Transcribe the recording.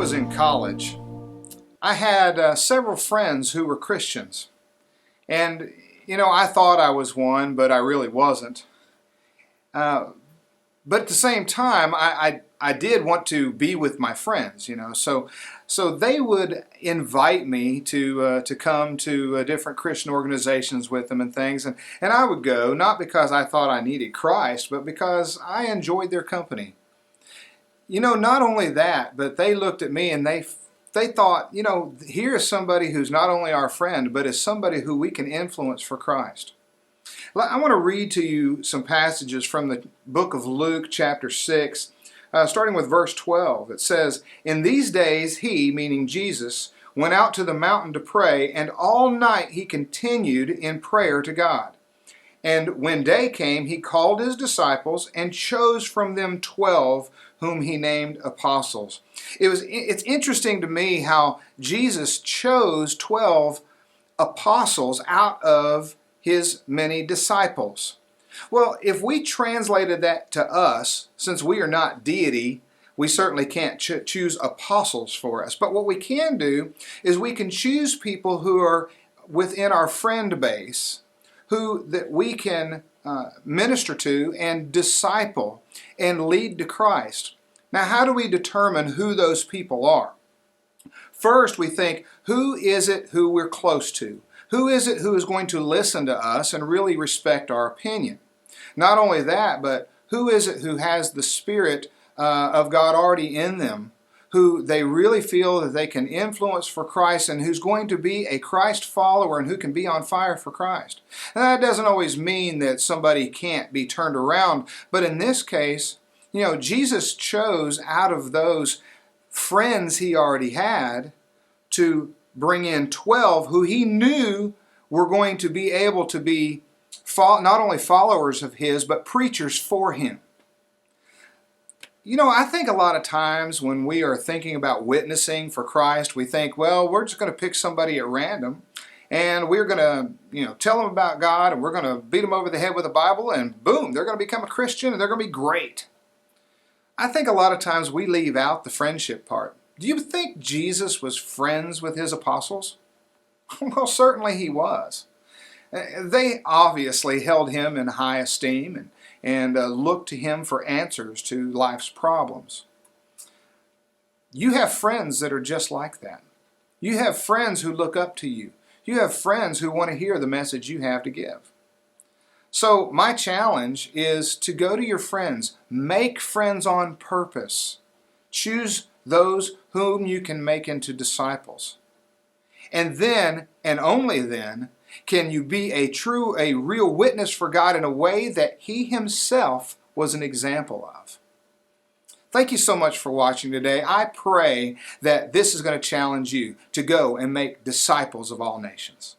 was in college, I had several friends who were Christians. And, I thought I was one, but I really wasn't. But at the same time, I did want to be with my friends, So they would invite me to come to different Christian organizations with them and things. And I would go, not because I thought I needed Christ, but because I enjoyed their company. Not only that, but they looked at me and they thought, here is somebody who's not only our friend, but is somebody who we can influence for Christ. I want to read to you some passages from the book of Luke, chapter 6, starting with verse 12. It says, "In these days he," meaning Jesus, "went out to the mountain to pray, and all night he continued in prayer to God. And when day came, he called his disciples and chose from them 12, whom he named apostles." It's interesting to me how Jesus chose 12 apostles out of his many disciples. Well, if we translated that to us, since we are not deity, we certainly can't choose apostles for us. But what we can do is we can choose people who are within our friend base, who that we can minister to and disciple and lead to Christ. Now, how do we determine who those people are? First, we think, who is it who we're close to? Who is it who is going to listen to us and really respect our opinion? Not only that, but who is it who has the Spirit of God already in them, who they really feel that they can influence for Christ and who's going to be a Christ follower and who can be on fire for Christ? And that doesn't always mean that somebody can't be turned around, but in this case, Jesus chose out of those friends he already had to bring in 12 who he knew were going to be able to be not only followers of his, but preachers for him. I think a lot of times when we are thinking about witnessing for Christ, we think, well, we're just going to pick somebody at random and we're going to, tell them about God and we're going to beat them over the head with the Bible and boom, they're going to become a Christian and they're going to be great. I think a lot of times we leave out the friendship part. Do you think Jesus was friends with his apostles? Well, certainly he was. They obviously held him in high esteem and looked to him for answers to life's problems. You have friends that are just like that. You have friends who look up to you. You have friends who want to hear the message you have to give. So my challenge is to go to your friends. Make friends on purpose. Choose those whom you can make into disciples. And then, and only then, can you be a real witness for God in a way that he himself was an example of. Thank you so much for watching today. I pray that this is going to challenge you to go and make disciples of all nations.